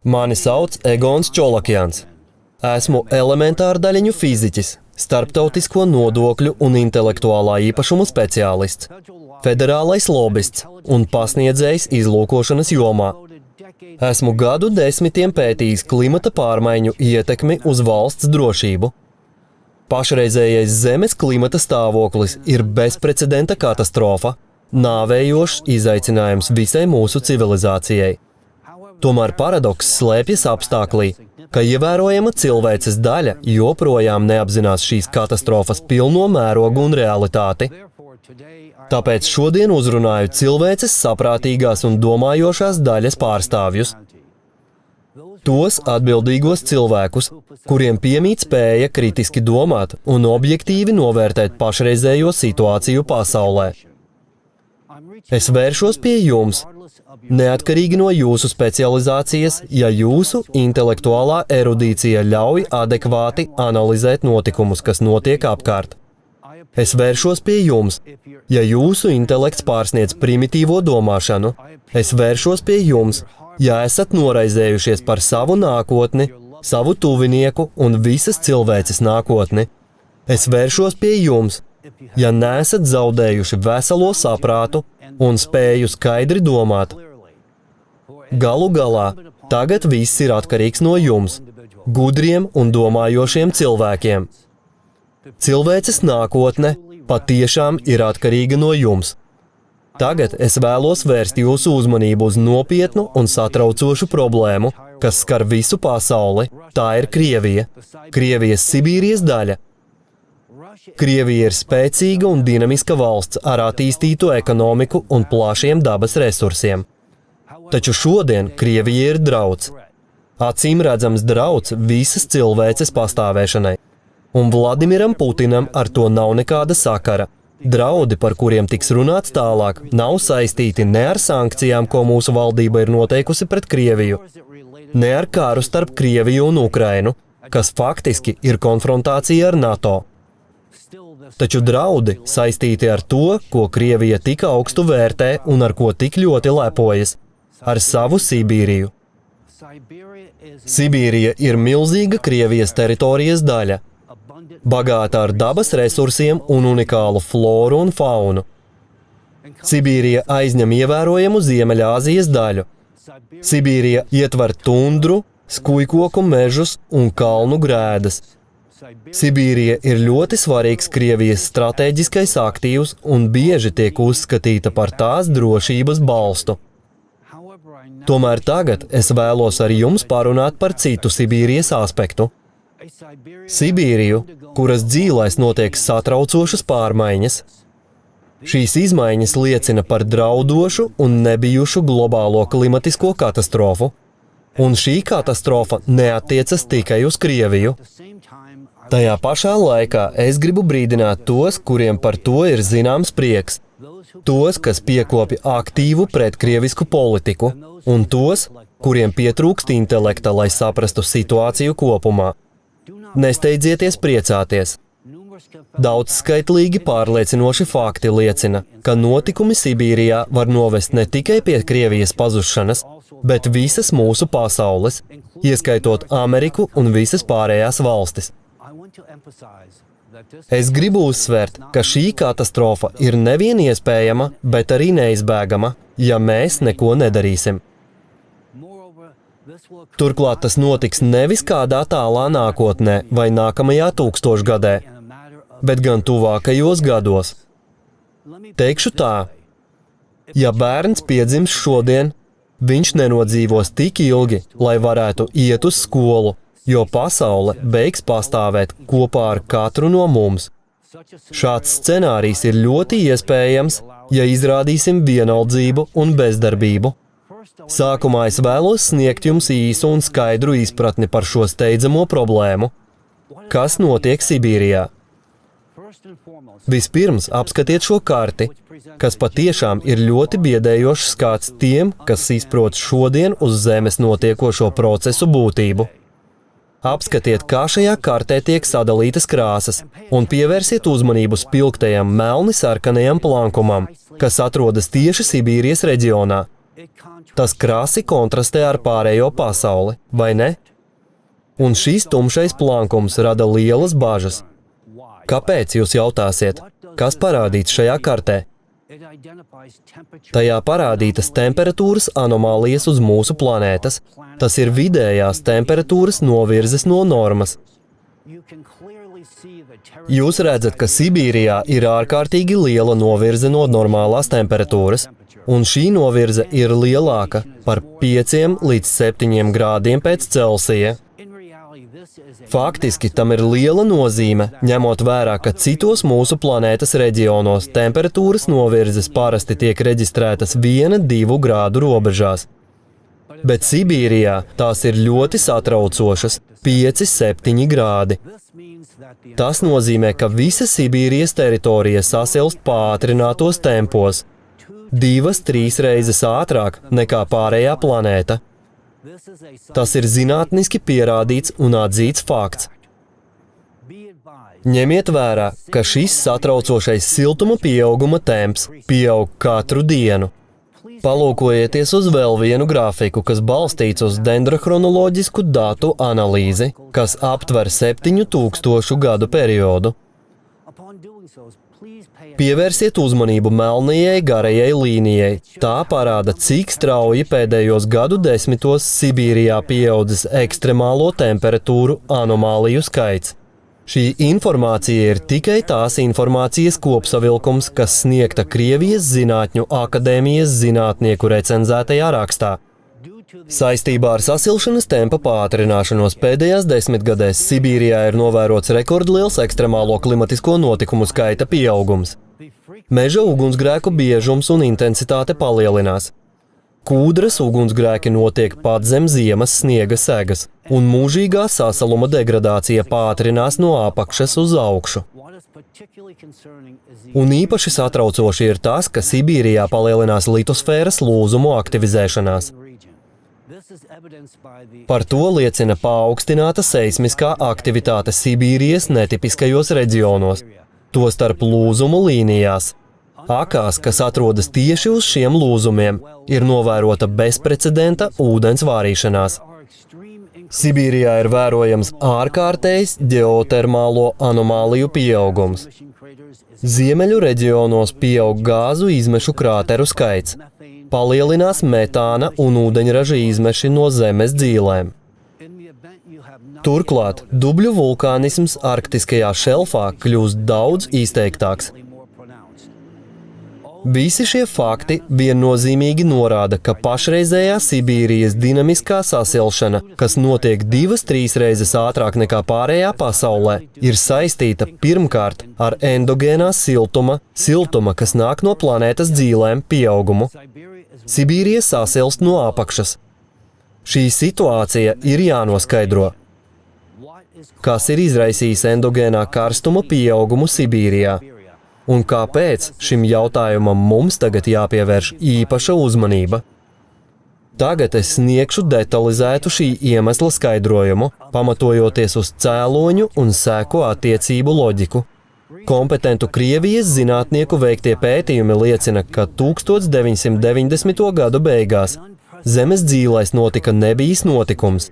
Mani sauc Egons Čolakjans. Esmu elementāru daļiņu fiziķis, starptautisko nodokļu un intelektuālā īpašuma speciālists, federālais lobists un pasniedzējs izlūkošanas jomā. Esmu gadu desmitiem pētījis klimata pārmaiņu ietekmi uz valsts drošību. Pašreizējais Zemes klimata stāvoklis ir bezprecedenta katastrofa, nāvējošs izaicinājums visai mūsu civilizācijai. Tomēr paradoks slēpjas apstāklī, ka ievērojama cilvēces daļa joprojām neapzinās šīs katastrofas pilno mērogu un realitāti. Tāpēc šodien uzrunāju cilvēces saprātīgās un domājošās daļas pārstāvjus. Tos atbildīgos cilvēkus, kuriem piemīt spēja kritiski domāt un objektīvi novērtēt pašreizējo situāciju pasaulē. Es vēršos pie jums, neatkarīgi no jūsu specializācijas, ja jūsu intelektuālā erudīcija ļauj adekvāti analizēt notikumus, kas notiek apkārt. Es vēršos pie jums, ja jūsu intelekts pārsniedz primitīvo domāšanu. Es vēršos pie jums, ja esat noraizējušies par savu nākotni, savu tuvinieku un visas cilvēces nākotni. Es vēršos pie jums, ja neesat zaudējuši veselo saprātu un spēju skaidri domāt. Galu galā, tagad viss ir atkarīgs no jums, gudriem un domājošiem cilvēkiem. Cilvēces nākotne patiešām ir atkarīga no jums. Tagad es vēlos vērst jūsu uzmanību uz nopietnu un satraucošu problēmu, kas skar visu pasauli. Tā ir Krievija, Krievijas Sibīrijas daļa. Krievija ir spēcīga un dinamiska valsts ar attīstītu ekonomiku un plašiem dabas resursiem. Taču šodien Krievija ir drauds. Acīm redzams drauds visas cilvēces pastāvēšanai. Un Vladimiram Putinam ar to nav nekāda sakara. Draudi, par kuriem tiks runāts tālāk, nav saistīti ne ar sankcijām, ko mūsu valdība ir noteikusi pret Krieviju, ne ar kāru starp Krieviju un Ukrainu, kas faktiski ir konfrontācija ar NATO. Taču draudi saistīti ar to, ko Krievija tik augstu vērtē un ar ko tik ļoti lepojas, ar savu Sibīriju. Sibīrija ir milzīga Krievijas teritorijas daļa, bagāta ar dabas resursiem un unikālu floru un faunu. Sibīrija aizņem ievērojamu Ziemeļāzijas daļu. Sibīrija ietver tundru, skujkoku mežus un kalnu grēdas. Sibīrija ir ļoti svarīgs Krievijas stratēģiskais aktīvs un bieži tiek uzskatīta par tās drošības balstu. Tomēr tagad es vēlos ar jums parunāt par citu Sibīrijas aspektu. Sibīriju, kuras dzīvēs notiek satraucošas pārmaiņas. Šīs izmaiņas liecina par draudošu un nebijušu globālo klimatisko katastrofu. Un šī katastrofa neattiecas tikai uz Krieviju. Tajā pašā laikā es gribu brīdināt tos, kuriem par to ir zināms prieks. Tos, kas piekopja aktīvu pretkrievisku politiku. Un tos, kuriem pietrūkst intelekta, lai saprastu situāciju kopumā. Nesteidzieties priecāties. Daudzskaitlīgi pārliecinoši fakti liecina, ka notikumi Sibīrijā var novest ne tikai pie Krievijas pazušanas, bet visas mūsu pasaules, ieskaitot Ameriku un visas pārējās valstis. Es gribu uzsvērt, ka šī katastrofa ir nevien iespējama, bet arī neizbēgama, ja mēs neko nedarīsim. Turklāt tas notiks nevis kādā tālā nākotnē vai nākamajā tūkstošgadē, bet gan tuvākajos gados. Teikšu tā, ja bērns piedzims šodien, viņš nenodzīvos tik ilgi, lai varētu iet uz skolu, jo pasaule beigs pastāvēt kopā ar katru no mums. Šāds scenārijs ir ļoti iespējams, ja izrādīsim vienaldzību un bezdarbību. Sākumā es vēlos sniegt jums īsu un skaidru izpratni par šo steidzamo problēmu. Kas notiek Sibīrijā? Vispirms apskatiet šo karti, kas patiešām ir ļoti biedējošs skats tiem, kas izprot šodien uz Zemes notiekošo procesu būtību. Apskatiet, kā šajā kartē tiek sadalītas krāsas, un pievērsiet uzmanību spilgtajam melni sarkanajam plankumam, kas atrodas tieši Sibīrijas reģionā. Tas krasi kontrastē ar pārējo pasauli, vai ne? Un šīs tumšais plankums rada lielas bažas. Kāpēc, jūs jautāsiet? Kas parādīts šajā kartē? Tajā parādītas temperatūras anomālijas uz mūsu planētas. Tas ir vidējās temperatūras novirzes no normas. Jūs redzat, ka Sibīrijā ir ārkārtīgi liela novirze no normālās temperatūras, un šī novirze ir lielāka par 5 līdz 7 grādiem pēc Celsija. Faktiski tam ir liela nozīme, ņemot vērā, ka citos mūsu planētas reģionos temperatūras novirzes parasti tiek reģistrētas 1–2 grādu robežās. Bet Sibīrijā tās ir ļoti satraucošas – 5–7 grādi. Tas nozīmē, ka visa Sibīrijas teritorija sasilst pātrinātos tempos – 2–3 reizes ātrāk nekā pārējā planēta. Tas ir zinātniski pierādīts un atzīts fakts. Ņemiet vērā, ka šis satraucošais siltuma pieauguma temps pieaug katru dienu. Palūkojieties uz vēl vienu grafiku, kas balstīts uz dendrochronoloģisku datu analīzi, kas aptver 7000 gadu periodu. Pievērsiet uzmanību melnajai garajai līnijai. Tā parāda, cik strauji pēdējos gadu desmitos Sibīrijā pieaudzis ekstremālo temperatūru anomāliju skaits. Šī informācija ir tikai tās informācijas kopsavilkums, kas sniegta Krievijas Zinātņu akadēmijas zinātnieku recenzētajā rakstā. Saistībā ar sasilšanas tempa pātrināšanos pēdējās desmitgadēs Sibīrijā ir novērots rekordliels ekstremālo klimatisko notikumu skaita pieaugums. Meža ugunsgrēku biežums un intensitāte palielinās. Kūdras ugunsgrēki notiek pat zem ziemas sniega segas, un mūžīgā sasaluma degradācija pātrinās no apakšas uz augšu. Un īpaši satraucoši ir tas, ka Sibīrijā palielinās litosfēras lūzumu aktivizēšanās. Par to liecina paaugstināta seismiskā aktivitāte Sibīrijas netipiskajos reģionos, tostarp lūzumu līnijās. Akās, kas atrodas tieši uz šiem lūzumiem, ir novērota bezprecedenta ūdens vārīšanās. Sibīrijā ir vērojams ārkārtējs ģeotermālo anomāliju pieaugums. Ziemeļu reģionos pieaug gāzu izmešu krāteru skaits. Palielinās metāna un ūdeņraža izmeši no zemes dzīlēm. Turklāt dubļu vulkānisms arktiskajā šelfā kļūst daudz izteiktāks. Visi šie fakti viennozīmīgi norāda, ka pašreizējā Sibīrijas dinamiskā sasilšana, kas notiek 2–3 reizes ātrāk nekā pārējā pasaulē, ir saistīta pirmkārt ar endogēnā siltuma, kas nāk no planētas dzīlēm, pieaugumu. Sibīrija sasilst no apakšas. Šī situācija ir jānoskaidro. Kas ir izraisījis endogēnā karstuma pieaugumu Sibīrijā? Un kāpēc šim jautājumam mums tagad jāpievērš īpaša uzmanība? Tagad es sniegšu detalizētu šī iemesla skaidrojumu, pamatojoties uz cēloņu un seku attiecību loģiku. Kompetentu Krievijas zinātnieku veiktie pētījumi liecina, ka 1990. gadu beigās Zemes dzīlēs notika nebijis notikums.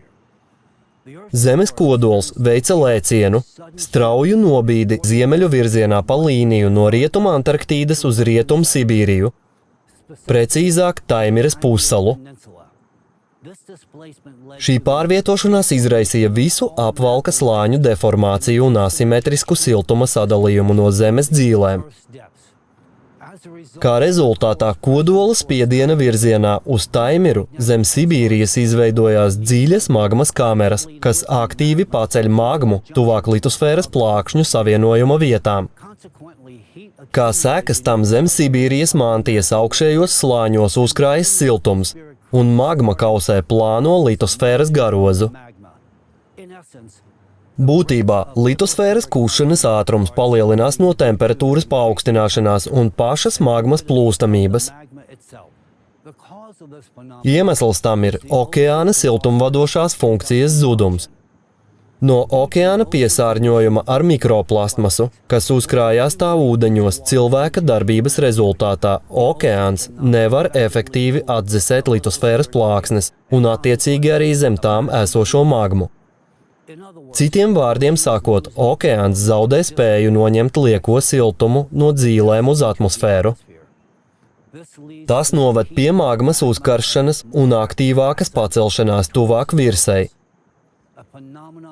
Zemes kodols veica lēcienu, strauju nobīdi ziemeļu virzienā pa līniju no rietuma Antarktīdas uz rietumu Sibīriju, precīzāk Taimiras pussalu. Šī pārvietošanās izraisīja visu apvalka slāņu deformāciju un asimetrisku siltuma sadalījumu no zemes dzīlēm. Kā rezultātā kodola spiediena virzienā uz Taimiru zem Sibīrijas izveidojās dziļas magmas kameras, kas aktīvi paceļ magmu tuvāk litosfēras plākšņu savienojuma vietām. Kā sekas tam zem Sibīrijas mantijas augšējos slāņos uzkrājas siltums, un magma kausē plāno litosfēras garozu. Būtībā litosfēras kūšanas ātrums palielinās no temperatūras paaugstināšanās un pašas magmas plūstamības. Iemesls tam ir okeāna siltumvadošās funkcijas zudums. No okeāna piesārņojuma ar mikroplastmasu, kas uzkrājās tā ūdeņos cilvēka darbības rezultātā, okeāns nevar efektīvi atdzesēt litosfēras plāksnes un attiecīgi arī zem tām esošo magmu. Citiem vārdiem sakot, okeāns zaudē spēju noņemt lieko siltumu no dzīlēm uz atmosfēru. Tas noved pie magmas uzkaršanas un aktīvākas pacelšanās tuvāk virsei,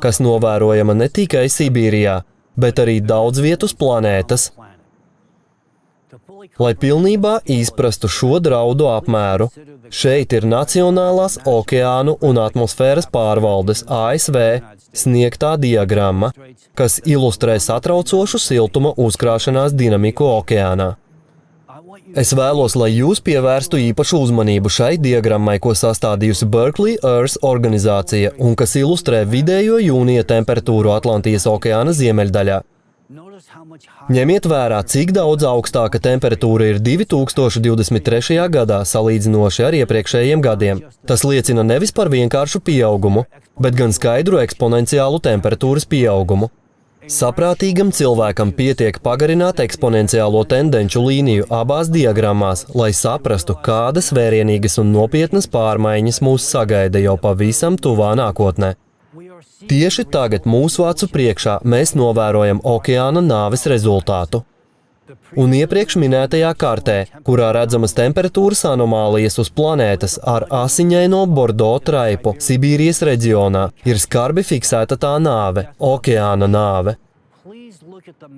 kas novērojama ne tikai Sibīrijā, bet arī daudz vietu uz planētas. Lai pilnībā izprastu šo draudu apmēru, šeit ir Nacionālās okeānu un atmosfēras pārvaldes ASV sniegtā diagramma, kas ilustrē satraucošu siltuma uzkrāšanās dinamiku okeānā. Es vēlos, lai jūs pievērstu īpašu uzmanību šai diagrammai, ko sastādījusi Berkeley Earth organizācija un kas ilustrē vidējo jūnija temperatūru Atlantijas okeāna ziemeļdaļā. Ņemiet vērā, cik daudz augstāka temperatūra ir 2023. gadā salīdzinoši ar iepriekšējiem gadiem. Tas liecina nevis par vienkāršu pieaugumu, bet gan skaidru eksponenciālu temperatūras pieaugumu. Saprātīgam cilvēkam pietiek pagarināt eksponenciālo tendenču līniju abās diagrammās, lai saprastu, kādas vērienīgas un nopietnas pārmaiņas mūs sagaida jau pavisam tuvā nākotnē. Tieši tagad mūsu acu priekšā mēs novērojam okeāna nāves rezultātu. Un iepriekš minētajā kartē, kurā redzamas temperatūras anomālijas uz planētas ar asiņaino bordo traipu Sibīrijas reģionā, ir skarbi fiksēta tā nāve, okeāna nāve.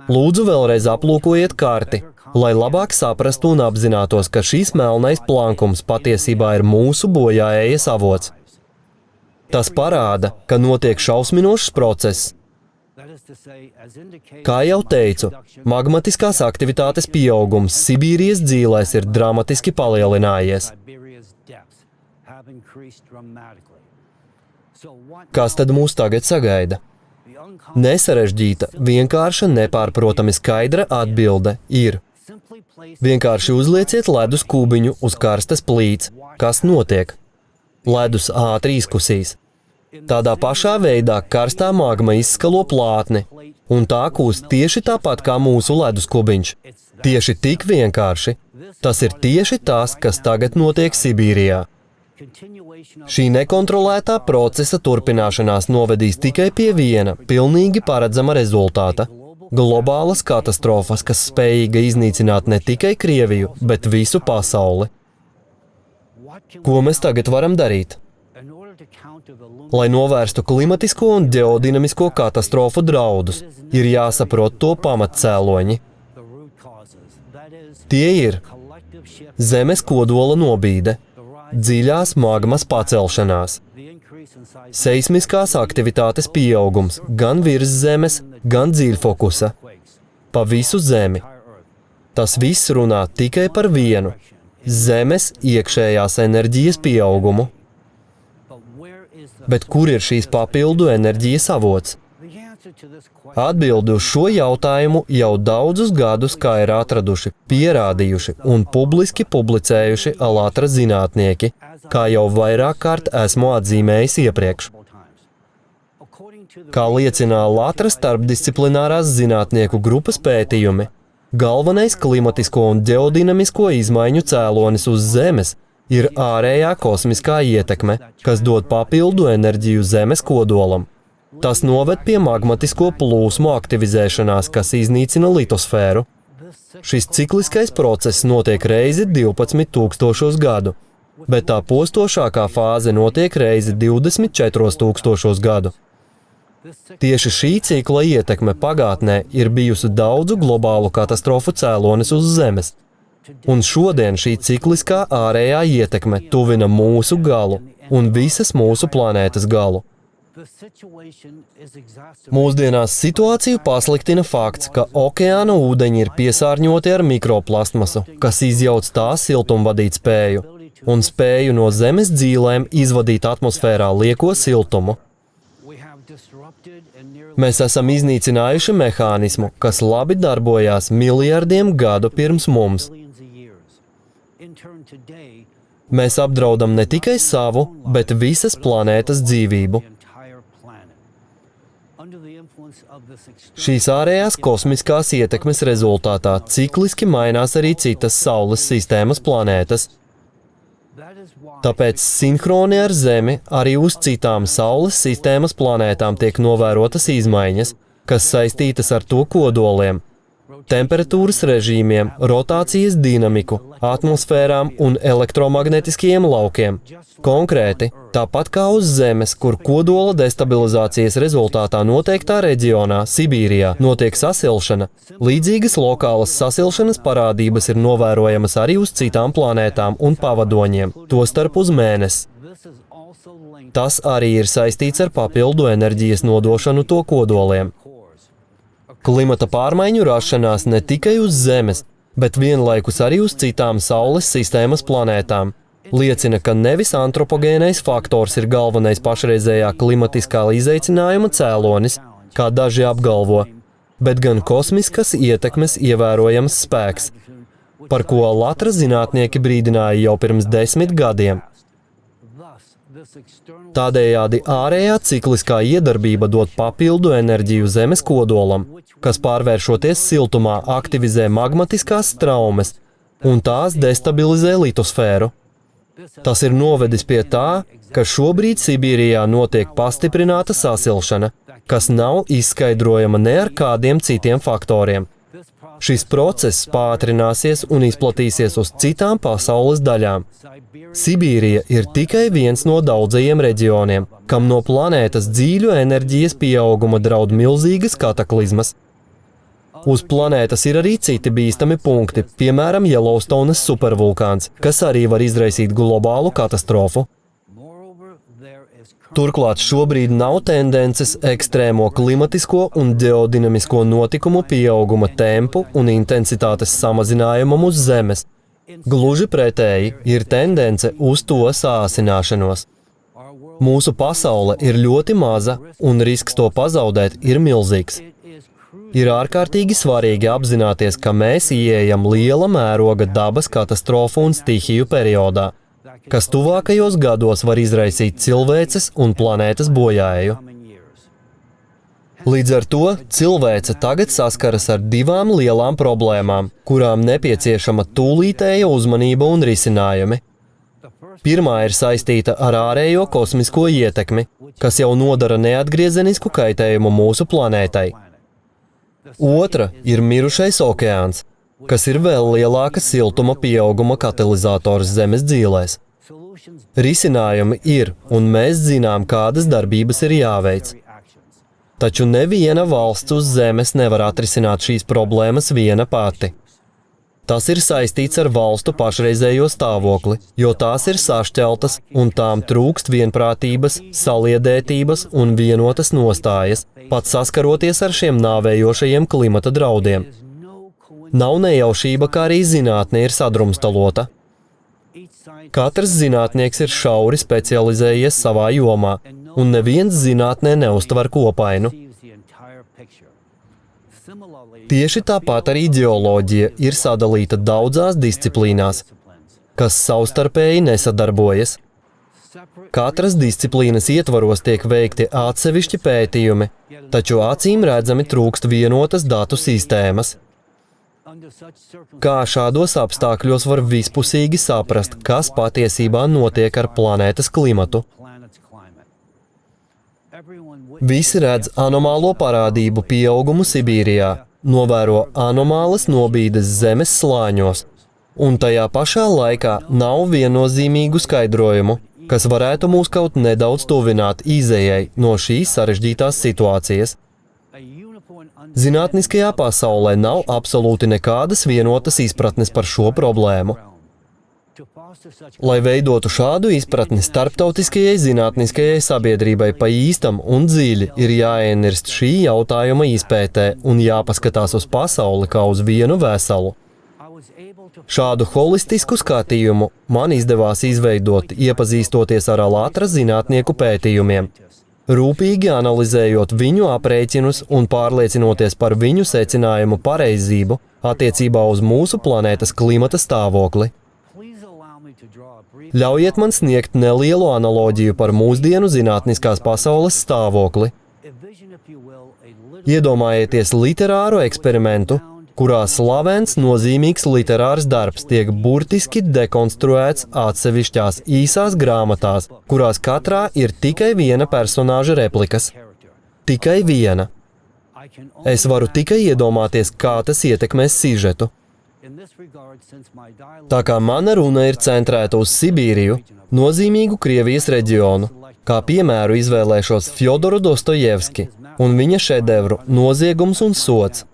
Lūdzu vēlreiz aplūkojiet karti, lai labāk saprastu un apzinātos, ka šīs melnais plankums patiesībā ir mūsu bojāējas avots. Tas parāda, ka notiek šausminošs process. Kā jau teicu, magmatiskās aktivitātes pieaugums Sibīrijas dzīlēs ir dramatiski palielinājies. Kas tad mūs tagad sagaida? Nesarežģīta, vienkārša, nepārprotami skaidra atbilde ir: vienkārši uzlieciet ledus kubiņu uz karstas plīts. Kas notiek? Ledus ātri izkusīs. Tādā pašā veidā karstā magma izskalo plātni, un tā kūst tieši tāpat kā mūsu ledus kubiņš. Tieši tik vienkārši. Tas ir tieši tas, kas tagad notiek Sibīrijā. Šī nekontrolētā procesa turpināšanās novedīs tikai pie viena, pilnīgi paredzama rezultāta – globālas katastrofas, kas spējīga iznīcināt ne tikai Krieviju, bet visu pasauli. Ko mēs tagad varam darīt? Lai novērstu klimatisko un ģeodinamisko katastrofu draudus, ir jāsaprot to pamatcēloņi. Tie ir Zemes kodola nobīde, dziļās magmas pacelšanās, seismiskās aktivitātes pieaugums gan virs Zemes, gan dziļfokusa, pa visu Zemi. Tas viss runā tikai par vienu – Zemes iekšējās enerģijas pieaugumu. Bet kur ir šīs papildu enerģijas avots? Atbildi uz šo jautājumu jau daudzus gadus kā ir atraduši, pierādījuši un publiski publicējuši Alatra zinātnieki, kā jau vairāk kārt esmu atzīmējis iepriekš. Kā liecina Alatra starpdisciplinārās zinātnieku grupas pētījumi, galvenais klimatisko un ģeodinamisko izmaiņu cēlonis uz Zemes ir ārējā kosmiskā ietekme, kas dod papildu enerģiju Zemes kodolam. Tas noved pie magmatisko plūsmu aktivizēšanās, kas iznīcina litosfēru. Šis cikliskais process notiek reizi 12,000 gadu, bet tā postošākā fāze notiek reizi 24,000 gadu. Tieši šī cikla ietekme pagātnē ir bijusi daudzu globālu katastrofu cēlonis uz Zemes. Un šodien šī cikliskā ārējā ietekme tuvina mūsu galu un visas mūsu planētas galu. Mūsdienās situāciju pasliktina fakts, ka okeāna ūdeņi ir piesārņoti ar mikroplastmasu, kas izjauc tās siltumvadīt spēju un spēju no Zemes dzīlēm izvadīt atmosfērā lieko siltumu. Mēs esam iznīcinājuši mehānismu, kas labi darbojās miljardiem gadu pirms mums. Mēs apdraudam ne tikai savu, bet visas planētas dzīvību. Šīs ārējās kosmiskās ietekmes rezultātā cikliski mainās arī citas Saules sistēmas planētas. Tāpēc sinhroni ar Zemi arī uz citām Saules sistēmas planētām tiek novērotas izmaiņas, kas saistītas ar to kodoliem, temperatūras režīmiem, rotācijas dinamiku, atmosfērām un elektromagnetiskajiem laukiem. Konkrēti, tāpat kā uz Zemes, kur kodola destabilizācijas rezultātā noteiktā reģionā, Sibīrijā, notiek sasilšana, līdzīgas lokālas sasilšanas parādības ir novērojamas arī uz citām planētām un pavadoņiem, tostarp uz Mēnesi. Tas arī ir saistīts ar papildu enerģijas nodošanu to kodoliem. Klimata pārmaiņu rašanās ne tikai uz Zemes, bet vienlaikus arī uz citām Saules sistēmas planētām liecina, ka nevis antropogēnais faktors ir galvenais pašreizējā klimatiskā izaicinājuma cēlonis, kā daži apgalvo, bet gan kosmiskas ietekmes ievērojams spēks, par ko Latra zinātnieki brīdināja jau pirms 10 gadiem. Tādējādi ārējā cikliskā iedarbība dod papildu enerģiju Zemes kodolam, kas pārvēršoties siltumā aktivizē magmatiskās straumes un tās destabilizē litosfēru. Tas ir novedis pie tā, ka šobrīd Sibīrijā notiek pastiprināta sasilšana, kas nav izskaidrojama ne ar kādiem citiem faktoriem. Šis process pātrināsies un izplatīsies uz citām pasaules daļām. Sibīrija ir tikai viens no daudzajiem reģioniem, kam no planētas dzīļu enerģijas pieauguma draud milzīgas kataklizmas. Uz planētas ir arī citi bīstami punkti, piemēram, Yellowstones supervulkāns, kas arī var izraisīt globālu katastrofu. Turklāt šobrīd nav tendences ekstrēmo klimatisko un ģeodinamisko notikumu pieauguma tempu un intensitātes samazinājumam uz Zemes. Gluži pretēji ir tendence uz to sāsināšanos. Mūsu pasaule ir ļoti maza un risks to pazaudēt ir milzīgs. Ir ārkārtīgi svarīgi apzināties, ka mēs ieejam liela mēroga dabas katastrofu un stihiju periodā, kas tuvākajos gados var izraisīt cilvēces un planētas bojāju. Līdz ar to cilvēce tagad saskaras ar divām lielām problēmām, kurām nepieciešama tūlītēja uzmanība un risinājumi. Pirmā ir saistīta ar ārējo kosmisko ietekmi, kas jau nodara neatgriezenisku kaitējumu mūsu planētai. Otra ir mirušais okeāns, kas ir vēl lielāka siltuma pieauguma katalizators Zemes dzīlēs. Risinājumi ir, un mēs zinām, kādas darbības ir jāveic. Taču neviena valsts uz Zemes nevar atrisināt šīs problēmas viena pati. Tas ir saistīts ar valstu pašreizējo stāvokli, jo tās ir sašķeltas un tām trūkst vienprātības, saliedētības un vienotas nostājas, pat saskaroties ar šiem nāvējošajiem klimata draudiem. Nav nejaušība, kā arī zinātne ir sadrumstalota. Katrs zinātnieks ir šauri specializējies savā jomā, un neviens zinātnē neuztver kopainu. Tieši tāpat arī ģeoloģija ir sadalīta daudzās disciplīnās, kas savstarpēji nesadarbojas. Katras disciplīnas ietvaros tiek veikti atsevišķi pētījumi, taču acīm redzami trūkst vienotas datu sistēmas. Kā šādos apstākļos var vispusīgi saprast, kas patiesībā notiek ar planētas klimatu? Visi redz anomālo parādību pieaugumu Sibīrijā, novēro anomālas nobīdes Zemes slāņos, un tajā pašā laikā nav viennozīmīgu skaidrojumu, kas varētu mūs kaut nedaudz tuvināt izejai no šīs sarežģītās situācijas. Zinātniskajā pasaulē nav absolūti nekādas vienotas izpratnes par šo problēmu. Lai veidotu šādu izpratni, starptautiskajai zinātniskajai sabiedrībai pa īstam un dziļi ir jāienirst šī jautājuma izpētē un jāpaskatās uz pasauli kā uz vienu veselu. Šādu holistisku skatījumu man izdevās izveidot, iepazīstoties ar Latra zinātnieku pētījumiem, rūpīgi analizējot viņu aprēķinus un pārliecinoties par viņu secinājumu pareizību attiecībā uz mūsu planētas klimata stāvokli. Ļaujiet man sniegt nelielu analoģiju par mūsdienu zinātniskās pasaules stāvokli. Iedomājieties literāru eksperimentu, kurā slavens, nozīmīgs literārs darbs tiek burtiski dekonstruēts atsevišķās īsās grāmatās, kurās katrā ir tikai viena personāža replikas. Tikai viena. Es varu tikai iedomāties, kā tas ietekmēs sižetu. Tā kā mana runa ir centrēta uz Sibīriju, nozīmīgu Krievijas reģionu, kā piemēru izvēlēšos Fjodoru Dostojevski un viņa šedevru Noziegums un sods.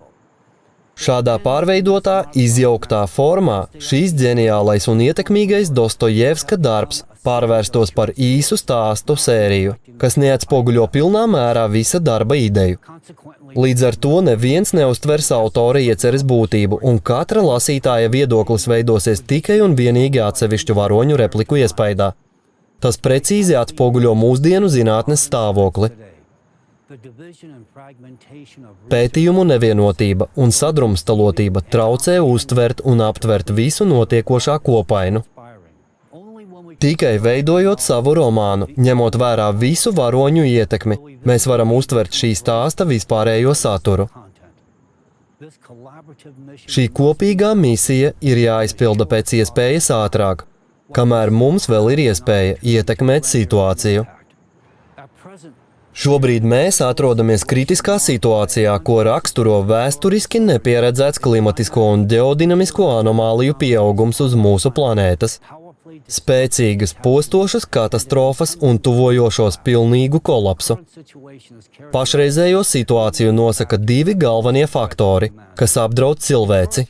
Šādā pārveidotā, izjauktā formā šīs ģeniālais un ietekmīgais Dostojevska darbs pārvērstos par īsu stāstu sēriju, kas neatspoguļo pilnā mērā visa darba ideju. Līdz ar to neviens neuztvers autora ieceres būtību, un katra lasītāja viedoklis veidosies tikai un vienīgi atsevišķu varoņu repliku iespaidā. Tas precīzi atspoguļo mūsdienu zinātnes stāvokli. Pētījumu nevienotība un sadrumstalotība traucē uztvert un aptvert visu notiekošā kopainu. Tikai veidojot savu romānu, ņemot vērā visu varoņu ietekmi, mēs varam uztvert šī stāsta vispārējo saturu. Šī kopīgā misija ir jāizpilda pēc iespējas ātrāk, kamēr mums vēl ir iespēja ietekmēt situāciju. Šobrīd mēs atrodamies kritiskā situācijā, ko raksturo vēsturiski nepieredzēts klimatisko un ģeodinamisko anomāliju pieaugums uz mūsu planētas, spēcīgas postošas katastrofas un tuvojošos pilnīgu kolapsu. Pašreizējo situāciju nosaka divi galvenie faktori, kas apdraud cilvēci.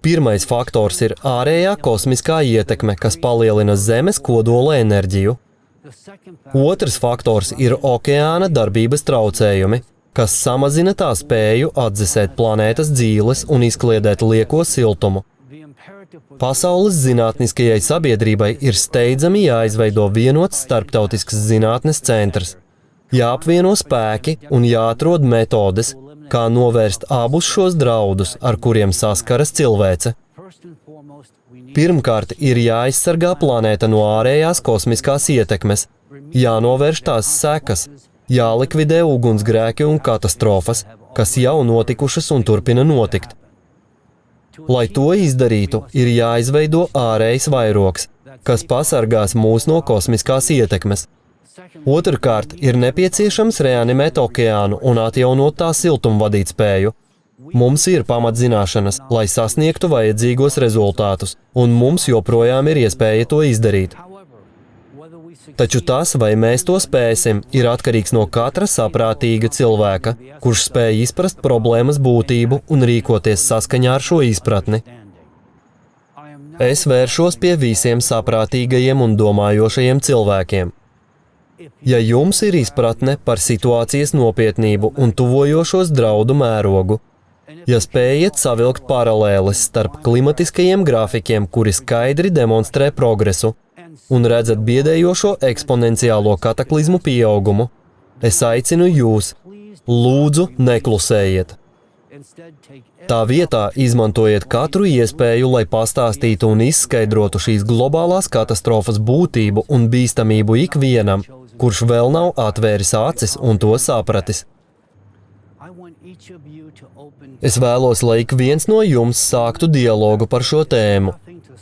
Pirmais faktors ir ārējā kosmiskā ietekme, kas palielina Zemes kodola enerģiju. Otrs faktors ir okeāna darbības traucējumi, kas samazina tā spēju atdzesēt planētas dzīles un izkliedēt lieko siltumu. Pasaules zinātniskajai sabiedrībai ir steidzami jāizveido vienots starptautisks zinātnes centrs. Jāapvieno spēki un jāatrod metodes, kā novērst abus šos draudus, ar kuriem saskaras cilvēce. Pirmkārt, ir jāaizsargā planēta no ārējās kosmiskās ietekmes, jānovērš tās sekas, jālikvidē ugunsgrēki un katastrofas, kas jau notikušas un turpina notikt. Lai to izdarītu, ir jāizveido ārējs vairogs, kas pasargās mūs no kosmiskās ietekmes. Otrkārt, ir nepieciešams reanimēt okeānu un atjaunot tā siltumvadītspēju. Mums ir pamatzināšanas, lai sasniegtu vajadzīgos rezultātus, un mums joprojām ir iespēja to izdarīt. Taču tas, vai mēs to spēsim, ir atkarīgs no katra saprātīga cilvēka, kurš spēj izprast problēmas būtību un rīkoties saskaņā ar šo izpratni. Es vēršos pie visiem saprātīgajiem un domājošajiem cilvēkiem. Ja jums ir izpratne par situācijas nopietnību un tuvojošos draudu mērogu, ja spējat savilkt paralēles starp klimatiskajiem grafikiem, kuri skaidri demonstrē progresu, un redzat biedējošo eksponenciālo kataklizmu pieaugumu, es aicinu jūs, lūdzu, neklusējiet. Tā vietā izmantojiet katru iespēju, lai pastāstītu un izskaidrotu šīs globālās katastrofas būtību un bīstamību ikvienam, kurš vēl nav atvēris acis un to sapratis. Es vēlos, lai ik viens no jums sāktu dialogu par šo tēmu,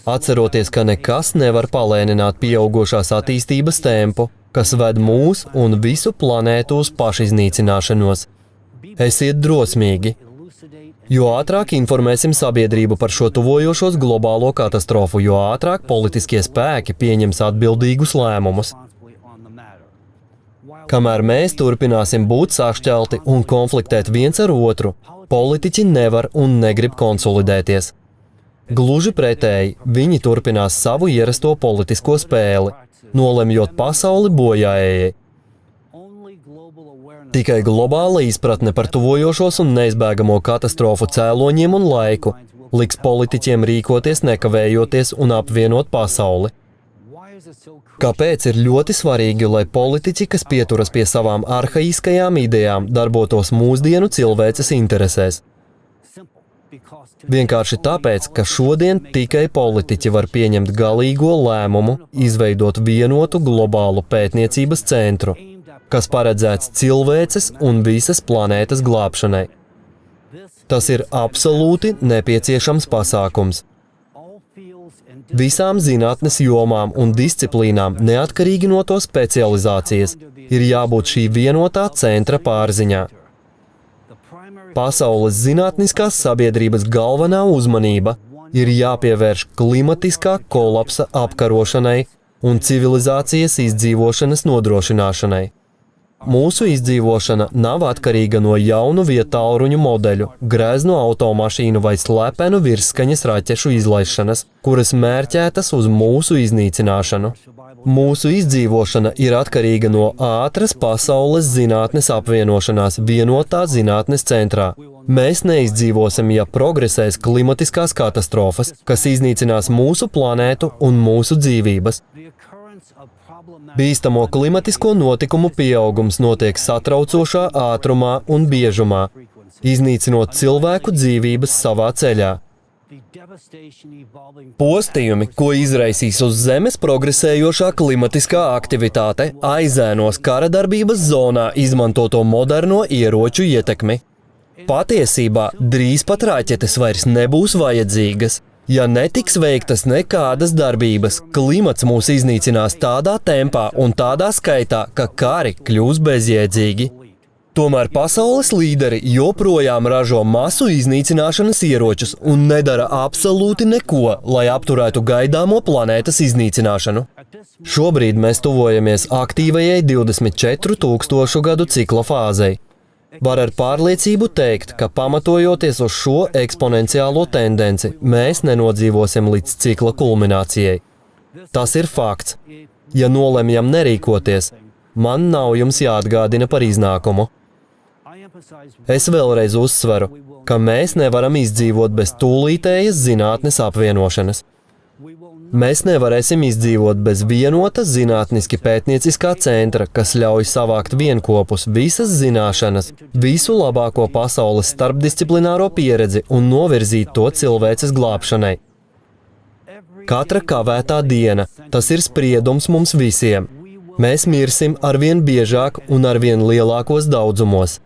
atceroties, ka nekas nevar palēnināt pieaugošās attīstības tempu, kas ved mūs un visu planētu uz pašiznīcināšanos. Esiet drosmīgi. Jo ātrāk informēsim sabiedrību par šo tuvojošos globālo katastrofu, jo ātrāk politiskie spēki pieņems atbildīgus lēmumus. Kamēr mēs turpināsim būt sašķelti un konfliktēt viens ar otru, politiķi nevar un negrib konsolidēties. Gluži pretēji, viņi turpinās savu ierasto politisko spēli, nolemjot pasauli bojājējai. Tikai globāla izpratne par tuvojošos un neizbēgamo katastrofu cēloņiem un laiku liks politiķiem rīkoties nekavējoties un apvienot pasauli. Kāpēc ir ļoti svarīgi, lai politiķi, kas pieturas pie savām arhaiskajām idejām, darbotos mūsdienu cilvēces interesēs? Vienkārši tāpēc, ka šodien tikai politiķi var pieņemt galīgo lēmumu, izveidot vienotu globālu pētniecības centru, kas paredzēts cilvēces un visas planētas glābšanai. Tas ir absolūti nepieciešams pasākums. Visām zinātnes jomām un disciplīnām, neatkarīgi no to specializācijas, ir jābūt šī vienotā centra pārziņā. Pasaules zinātniskās sabiedrības galvenā uzmanība ir jāpievērš klimatiskā kolapsa apkarošanai un civilizācijas izdzīvošanas nodrošināšanai. Mūsu izdzīvošana nav atkarīga no jaunu vietālruņu modeļu, greznu automašīnu vai slepenu virsskaņas raķešu izlaišanas, kuras mērķētas uz mūsu iznīcināšanu. Mūsu izdzīvošana ir atkarīga no ātras pasaules zinātnes apvienošanās vienotā zinātnes centrā. Mēs neizdzīvosim, ja progresēs klimatiskās katastrofas, kas iznīcinās mūsu planētu un mūsu dzīvības. Bīstamo klimatisko notikumu pieaugums notiek satraucošā ātrumā un biežumā, iznīcinot cilvēku dzīvības savā ceļā. Postījumi, ko izraisīs uz Zemes progresējošā klimatiskā aktivitāte, aizēnos kara darbības zonā izmantoto moderno ieroču ietekmi. Patiesībā drīz pat raķetes vairs nebūs vajadzīgas. Ja netiks veiktas nekādas darbības, klimats mūs iznīcinās tādā tempā un tādā skaitā, ka kari kļūs bezjēdzīgi. Tomēr pasaules līderi joprojām ražo masu iznīcināšanas ieročus un nedara absolūti neko, lai apturētu gaidāmo planētas iznīcināšanu. Šobrīd mēs tuvojamies aktīvajai 24,000 gadu cikla fāzei. Var ar pārliecību teikt, ka pamatojoties uz šo eksponenciālo tendenci, mēs nenodzīvosim līdz cikla kulminācijai. Tas ir fakts. Ja nolemjam nerīkoties, man nav jums jāatgādina par iznākumu. Es vēlreiz uzsveru, ka mēs nevaram izdzīvot bez tūlītējas zinātnes apvienošanas. Mēs nevarēsim izdzīvot bez vienota zinātniski pētnieciskā centra, kas ļauj savākt vienkopus visas zināšanas, visu labāko pasaules starpdisciplināro pieredzi un novirzīt to cilvēces glābšanai. Katra kavētā diena, tas ir spriedums mums visiem. Mēs mirsim arvien biežāk un arvien lielākos daudzumos.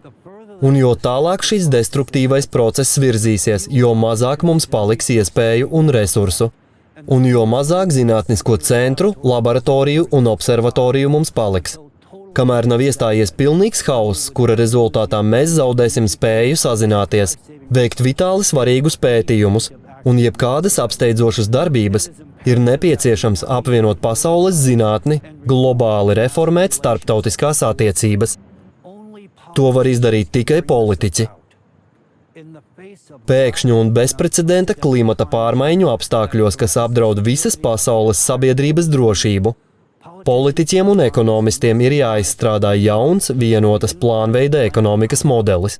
Un jo tālāk šis destruktīvais process virzīsies, jo mazāk mums paliks iespēju un resursu. Un jo mazāk zinātnisko centru, laboratoriju un observatoriju mums paliks. Kamēr nav iestājies pilnīgs hauss, kura rezultātā mēs zaudēsim spēju sazināties, veikt vitāli svarīgus pētījumus un jebkādas apsteidzošas darbības, ir nepieciešams apvienot pasaules zinātni, globāli reformēt starptautiskās attiecības. To var izdarīt tikai politiķi. Pēkšņu un bezprecedenta klimata pārmaiņu apstākļos, kas apdraud visas pasaules sabiedrības drošību, politiķiem un ekonomistiem ir jāizstrādā jauns, vienotas plānveida ekonomikas modelis.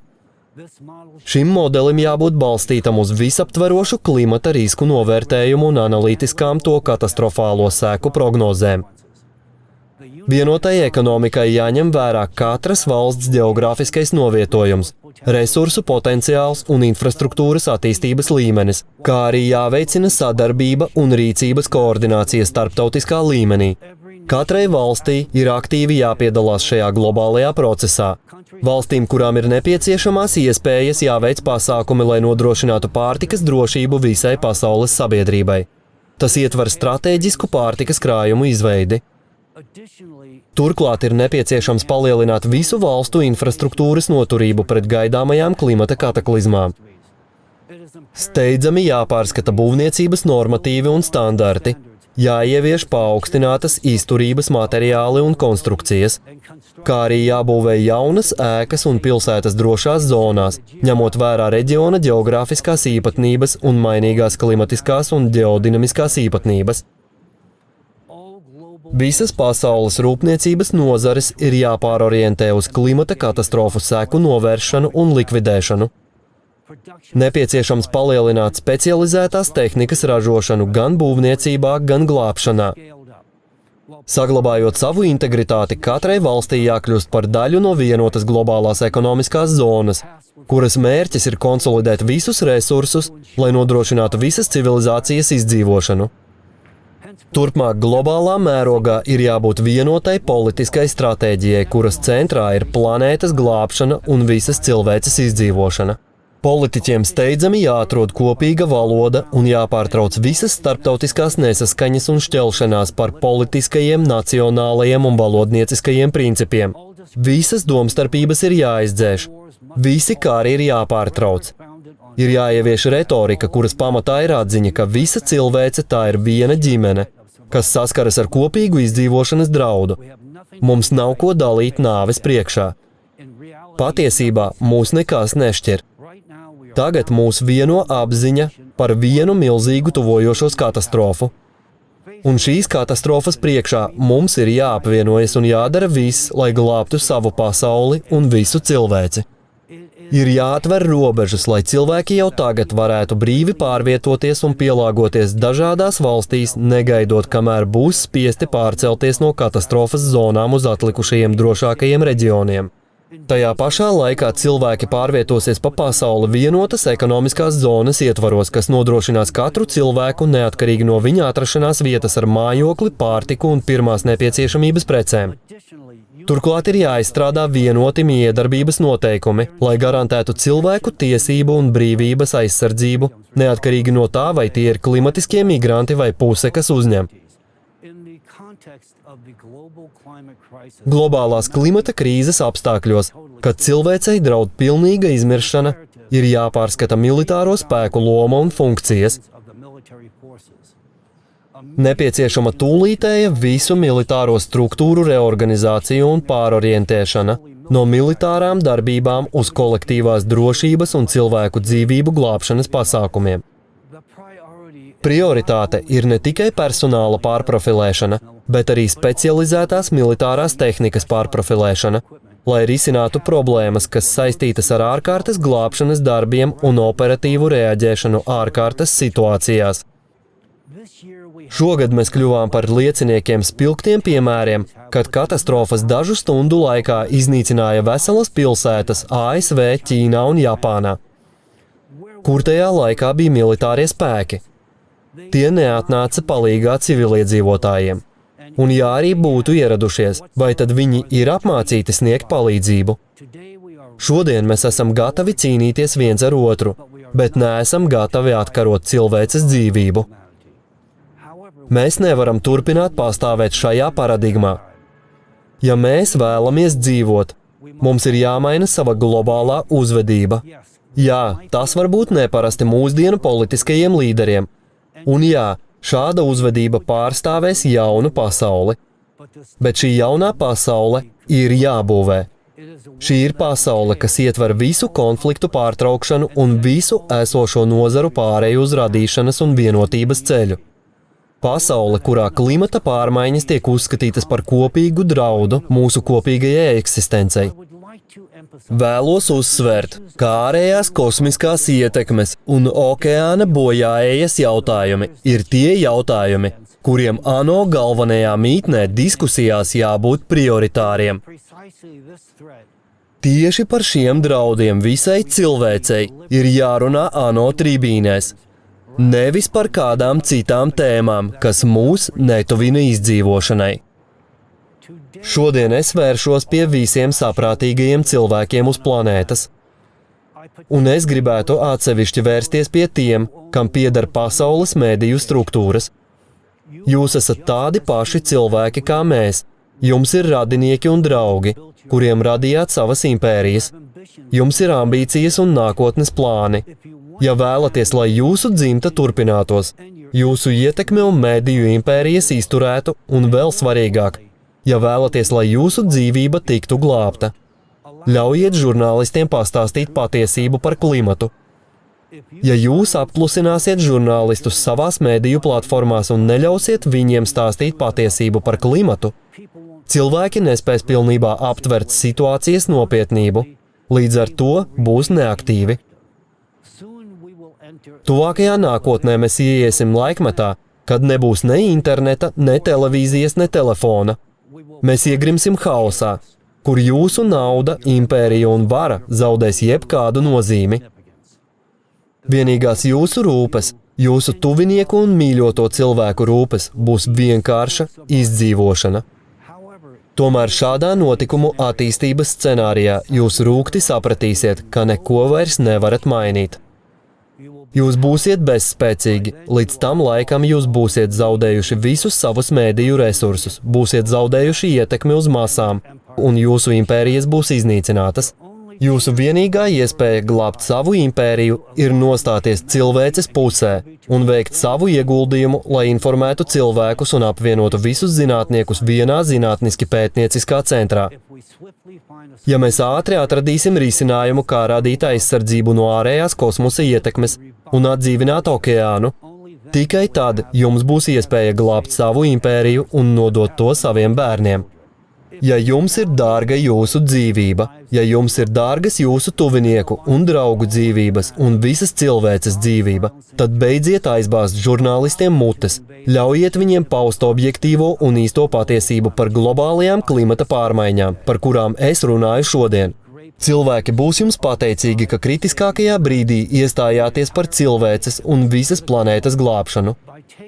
Šim modelim jābūt balstītam uz visaptverošu klimata risku novērtējumu un analītiskām to katastrofālo seku prognozēm. Vienotai ekonomikai jāņem vērā katras valsts geogrāfiskais novietojums, resursu potenciāls un infrastruktūras attīstības līmenis, kā arī jāveicina sadarbība un rīcības koordinācija starptautiskā līmenī. Katrai valstī ir aktīvi jāpiedalās šajā globālajā procesā. Valstīm, kurām ir nepieciešamās iespējas, jāveic pasākumi, lai nodrošinātu pārtikas drošību visai pasaules sabiedrībai. Tas ietver stratēģisku pārtikas krājumu izveidi. Turklāt ir nepieciešams palielināt visu valstu infrastruktūras noturību pret gaidāmajām klimata kataklizmām. Steidzami jāpārskata būvniecības normatīvi un standarti, jāievieš paaugstinātas izturības materiāli un konstrukcijas, kā arī jābūvē jaunas ēkas un pilsētas drošās zonās, ņemot vērā reģiona ģeogrāfiskās īpatnības un mainīgās klimatiskās un ģeodinamiskās īpatnības. Visas pasaules rūpniecības nozares ir jāpārorientē uz klimata katastrofu seku novēršanu un likvidēšanu. Nepieciešams palielināt specializētās tehnikas ražošanu gan būvniecībā, gan glābšanā. Saglabājot savu integritāti, katrai valstī jākļūst par daļu no vienotas globālās ekonomiskās zonas, kuras mērķis ir konsolidēt visus resursus, lai nodrošinātu visas civilizācijas izdzīvošanu. Turpmāk globālā mērogā ir jābūt vienotai politiskai stratēģijai, kuras centrā ir planētas glābšana un visas cilvēces izdzīvošana. Politiķiem steidzami jāatrod kopīga valoda un jāpārtrauc visas starptautiskās nesaskaņas un šķelšanās par politiskajiem, nacionālajiem un valodnieciskajiem principiem. Visas domstarpības ir jāizdzēš. Visi kāri ir jāpārtrauc. Ir jāievieš retorika, kuras pamatā ir atziņa, ka visa cilvēce tā ir viena ģimene, kas saskaras ar kopīgu izdzīvošanas draudu. Mums nav ko dalīt nāves priekšā. Patiesībā mūs nekas nešķir. Tagad mūs vieno apziņa par vienu milzīgu tuvojošos katastrofu. Un šīs katastrofas priekšā mums ir jāapvienojas un jādara viss, lai glābtu savu pasauli un visu cilvēci. Ir jāatver robežas, lai cilvēki jau tagad varētu brīvi pārvietoties un pielāgoties dažādās valstīs, negaidot, kamēr būs spiesti pārcelties no katastrofas zonām uz atlikušajiem drošākajiem reģioniem. Tajā pašā laikā cilvēki pārvietosies pa pasauli vienotas ekonomiskās zonas ietvaros, kas nodrošinās katru cilvēku neatkarīgi no viņa atrašanās vietas ar mājokli, pārtiku un pirmās nepieciešamības precēm. Turklāt ir jāizstrādā vienoti miedarbības noteikumi, lai garantētu cilvēku tiesību un brīvības aizsardzību, neatkarīgi no tā, vai tie ir klimatiskie migranti vai puse, kas uzņem. Globālās klimata krīzes apstākļos, kad cilvēcei draud pilnīga izmiršana, ir jāpārskata militāro spēku loma un funkcijas. Nepieciešama tūlītēja visu militāro struktūru reorganizācija un pārorientēšana no militārām darbībām uz kolektīvās drošības un cilvēku dzīvību glābšanas pasākumiem. Prioritāte ir ne tikai personāla pārprofilēšana, bet arī specializētās militārās tehnikas pārprofilēšana, lai risinātu problēmas, kas saistītas ar ārkārtas glābšanas darbiem un operatīvu reaģēšanu ārkārtas situācijās. Šogad mēs kļuvām par lieciniekiem spilgtiem piemēriem, kad katastrofas dažu stundu laikā iznīcināja veselas pilsētas ASV, Ķīnā un Japānā, kur tajā laikā bija militārie spēki. Tie neatnāca palīgā civiliedzīvotājiem. Un ja arī būtu ieradušies, vai tad viņi ir apmācīti sniegt palīdzību? Šodien mēs esam gatavi cīnīties viens ar otru, bet neesam gatavi atkarot cilvēces dzīvību. Mēs nevaram turpināt pastāvēt šajā paradigmā. Ja mēs vēlamies dzīvot, mums ir jāmaina sava globālā uzvedība. Jā, tas var būt neparasti mūsdienu politiskajiem līderiem. Un jā, šāda uzvedība pārstāvēs jaunu pasauli. Bet šī jaunā pasaule ir jābūvē. Šī ir pasaule, kas ietver visu konfliktu pārtraukšanu un visu esošo nozaru pārēju uz radīšanas un vienotības ceļu. Pasaule, kurā klimata pārmaiņas tiek uzskatītas par kopīgu draudu mūsu kopīgajai eksistencei. Vēlos uzsvērt, kā ārējās kosmiskās ietekmes un okeāna bojāējas jautājumi ir tie jautājumi, kuriem ANO galvenajā mītnē diskusijās jābūt prioritāriem. Tieši par šiem draudiem visai cilvēcei ir jārunā ANO tribīnēs, nevis par kādām citām tēmām, kas mūs netuvina izdzīvošanai. Šodien es vēršos pie visiem saprātīgajiem cilvēkiem uz planētas. Un es gribētu atsevišķi vērsties pie tiem, kam pieder pasaules mediju struktūras. Jūs esat tādi paši cilvēki kā mēs. Jums ir radinieki un draugi, kuriem radījāt savas impērijas. Jums ir ambīcijas un nākotnes plāni. Ja vēlaties, lai jūsu dzimta turpinātos, jūsu ietekme un mediju impērijas izturētu un vēl svarīgāk, ja vēlaties, lai jūsu dzīvība tiktu glābta, ļaujiet žurnālistiem pastāstīt patiesību par klimatu. Ja jūs apklusināsiet žurnālistus savās mediju platformās un neļausiet viņiem stāstīt patiesību par klimatu, cilvēki nespēs pilnībā aptvert situācijas nopietnību, līdz ar to būs neaktīvi. Tuvākajā nākotnē mēs ieiesim laikmetā, kad nebūs ne interneta, ne televīzijas, ne telefona. Mēs iegrimsim haosā, kur jūsu nauda, impērija un vara zaudēs jebkādu nozīmi. Vienīgās jūsu rūpes Jūsu tuvinieku un mīļoto cilvēku rūpes būs vienkārša izdzīvošana. Tomēr šādā notikumu attīstības scenārijā jūs rūgti sapratīsiet, ka neko vairs nevarat mainīt. Jūs būsiet bezspēcīgi, līdz tam laikam jūs būsiet zaudējuši visus savus mēdīju resursus, būsiet zaudējuši ietekmi uz masām, un jūsu impērijas būs iznīcinātas. Jūsu vienīgā iespēja glābt savu impēriju ir nostāties cilvēces pusē un veikt savu ieguldījumu, lai informētu cilvēkus un apvienotu visus zinātniekus vienā zinātniski pētnieciskā centrā. Ja mēs ātri atradīsim risinājumu, kā radīt aizsardzību no ārējās kosmosa ietekmes un atdzīvināt okeānu, tikai tad jums būs iespēja glābt savu impēriju un nodot to saviem bērniem. Ja jums ir dārga jūsu dzīvība, ja jums ir dārgas jūsu tuvinieku un draugu dzīvības un visas cilvēces dzīvība, tad beidziet aizbāzt žurnālistiem mutes, ļaujiet viņiem paust objektīvo un īsto patiesību par globālajām klimata pārmaiņām, par kurām es runāju šodien. Cilvēki būs jums pateicīgi, ka kritiskākajā brīdī iestājāties par cilvēces un visas planētas glābšanu.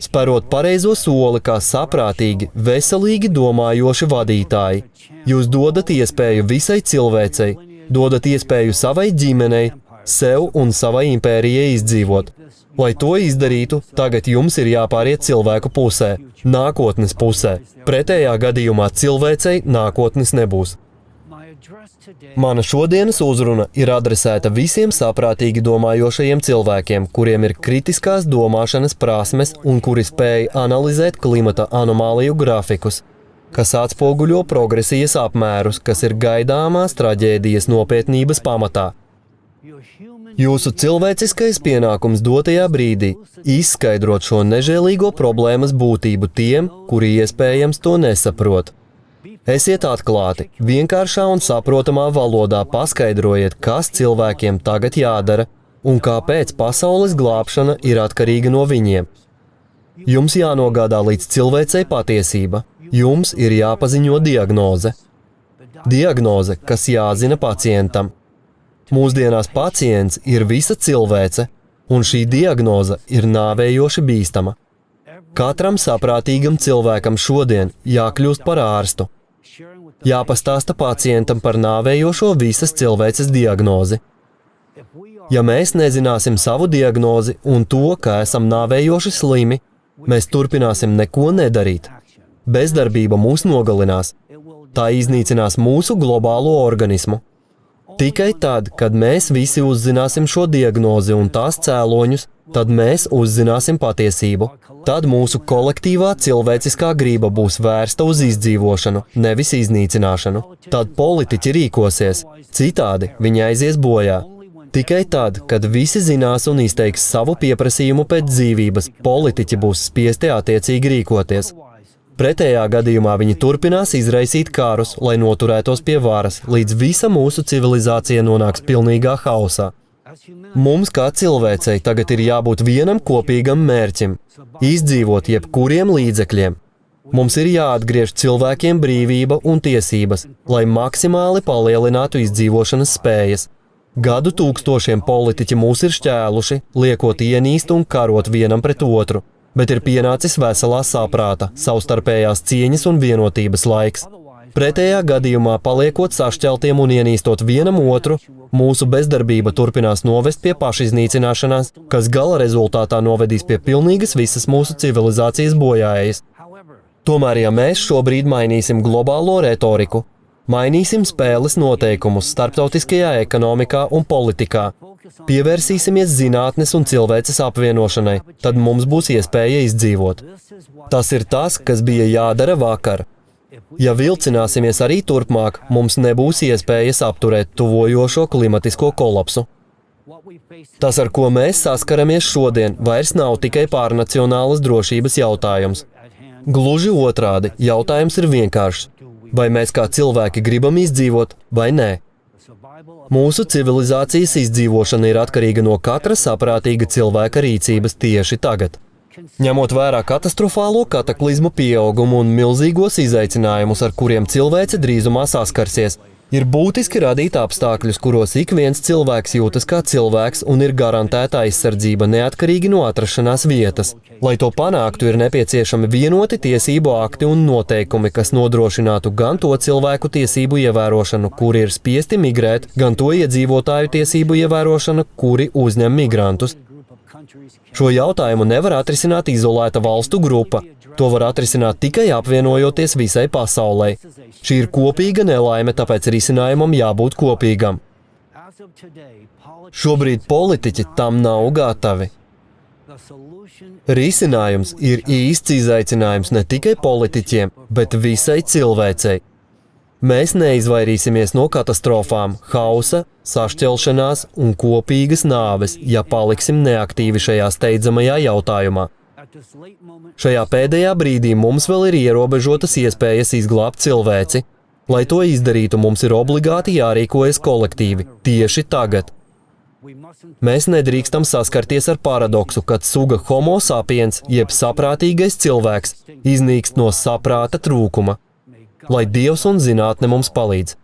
Sperot pareizo soli kā saprātīgi, veselīgi domājoši vadītāji, jūs dodat iespēju visai cilvēcei, dodat iespēju savai ģimenei, sev un savai impērijai izdzīvot. Lai to izdarītu, tagad jums ir jāpāriet cilvēku pusē, nākotnes pusē. Pretējā gadījumā cilvēcei nākotnes nebūs. Mana šodienas uzruna ir adresēta visiem saprātīgi domājošajiem cilvēkiem, kuriem ir kritiskās domāšanas prasmes un kuri spēj analizēt klimata anomāliju grafikus, kas atspoguļo progresijas apmērus, kas ir gaidāmās traģēdijas nopietnības pamatā. Jūsu cilvēciskais pienākums dotajā brīdī izskaidrot šo nežēlīgo problēmas būtību tiem, kuri iespējams to nesaprot. Esiet atklāti, vienkāršā un saprotamā valodā paskaidrojiet, kas cilvēkiem tagad jādara un kāpēc pasaules glābšana ir atkarīga no viņiem. Jums jānogādā līdz cilvēcei patiesība. Jums ir jāpaziņo diagnoze. Diagnoze, kas jāzina pacientam. Mūsdienās pacients ir visa cilvēce, un šī diagnoze ir nāvējoši bīstama. Katram saprātīgam cilvēkam šodien jākļūst par ārstu. Jāpastāsta pacientam par nāvējošo visas cilvēces diagnozi. Ja mēs nezināsim savu diagnozi un to, ka esam nāvējoši slimi, mēs turpināsim neko nedarīt. Bezdarbība mūs nogalinās. Tā iznīcinās mūsu globālo organismu. Tikai tad, kad mēs visi uzzināsim šo diagnozi un tās cēloņus, tad mēs uzzināsim patiesību. Tad mūsu kolektīvā cilvēciskā grība būs vērsta uz izdzīvošanu, nevis iznīcināšanu. Tad politiķi rīkosies, citādi viņi aizies bojā. Tikai tad, kad visi zinās un izteiks savu pieprasījumu pēc dzīvības, politiķi būs spiesti attiecīgi rīkoties. Pretējā gadījumā viņi turpinās izraisīt karus, lai noturētos pie varas, līdz visa mūsu civilizācija nonāks pilnīgā hausā. Mums kā cilvēcei tagad ir jābūt vienam kopīgam mērķim – izdzīvot jebkuriem līdzekļiem. Mums ir jāatgriež cilvēkiem brīvība un tiesības, lai maksimāli palielinātu izdzīvošanas spējas. Gadu tūkstošiem politiķi mūs ir šķēluši, liekot ienīst un karot vienam pret otru, bet ir pienācis veselā saprāta, savstarpējās cieņas un vienotības laiks. Pretējā gadījumā, paliekot sašķeltiem un ienīstot vienam otru, mūsu bezdarbība turpinās novest pie pašiznīcināšanās, kas gala rezultātā novedīs pie pilnīgas visas mūsu civilizācijas bojāējas. Tomēr, ja mēs šobrīd mainīsim globālo retoriku, mainīsim spēles noteikumus starptautiskajā ekonomikā un politikā, pievērsīsimies zinātnes un cilvēces apvienošanai, tad mums būs iespēja izdzīvot. Tas ir tas, kas bija jādara vakar. Ja vilcināsimies arī turpmāk, mums nebūs iespējas apturēt tuvojošo klimatisko kolapsu. Tas, ar ko mēs saskaramies šodien, vairs nav tikai pārnacionālas drošības jautājums. Gluži otrādi, jautājums ir vienkāršs. Vai mēs kā cilvēki gribam izdzīvot, vai nē? Mūsu civilizācijas izdzīvošana ir atkarīga no katra saprātīga cilvēka rīcības tieši tagad. Ņemot vērā katastrofālo kataklizmu pieaugumu un milzīgos izaicinājumus, ar kuriem cilvēce drīzumā saskarsies, Ir būtiski radīt apstākļus, kuros ik viens cilvēks jūtas kā cilvēks un ir garantēta aizsardzība neatkarīgi no atrašanās vietas. Lai to panāktu, ir nepieciešami vienoti tiesību akti un noteikumi, kas nodrošinātu gan to cilvēku tiesību ievērošanu, kuri ir spiesti migrēt, gan to iedzīvotāju tiesību ievērošanu, kuri uzņem migrantus. Šo jautājumu nevar atrisināt izolēta valstu grupa. To var atrisināt tikai apvienojoties visai pasaulē. Šī ir kopīga nelaime, tāpēc risinājumam jābūt kopīgam. Šobrīd politiķi tam nav gatavi. Risinājums ir īsts izaicinājums ne tikai politiķiem, bet visai cilvēcei. Mēs neizvairīsimies no katastrofām, hausa, sašķelšanās un kopīgas nāves, ja paliksim neaktīvi šajā steidzamajā jautājumā. Šajā pēdējā brīdī mums vēl ir ierobežotas iespējas izglābt cilvēci. Lai to izdarītu, mums ir obligāti jārīkojas kolektīvi, tieši tagad. Mēs nedrīkstam saskarties ar paradoksu, kad suga homo sapiens, jeb saprātīgais cilvēks, iznīkst no saprāta trūkuma. Lai Dievs un zinātne mums palīdz.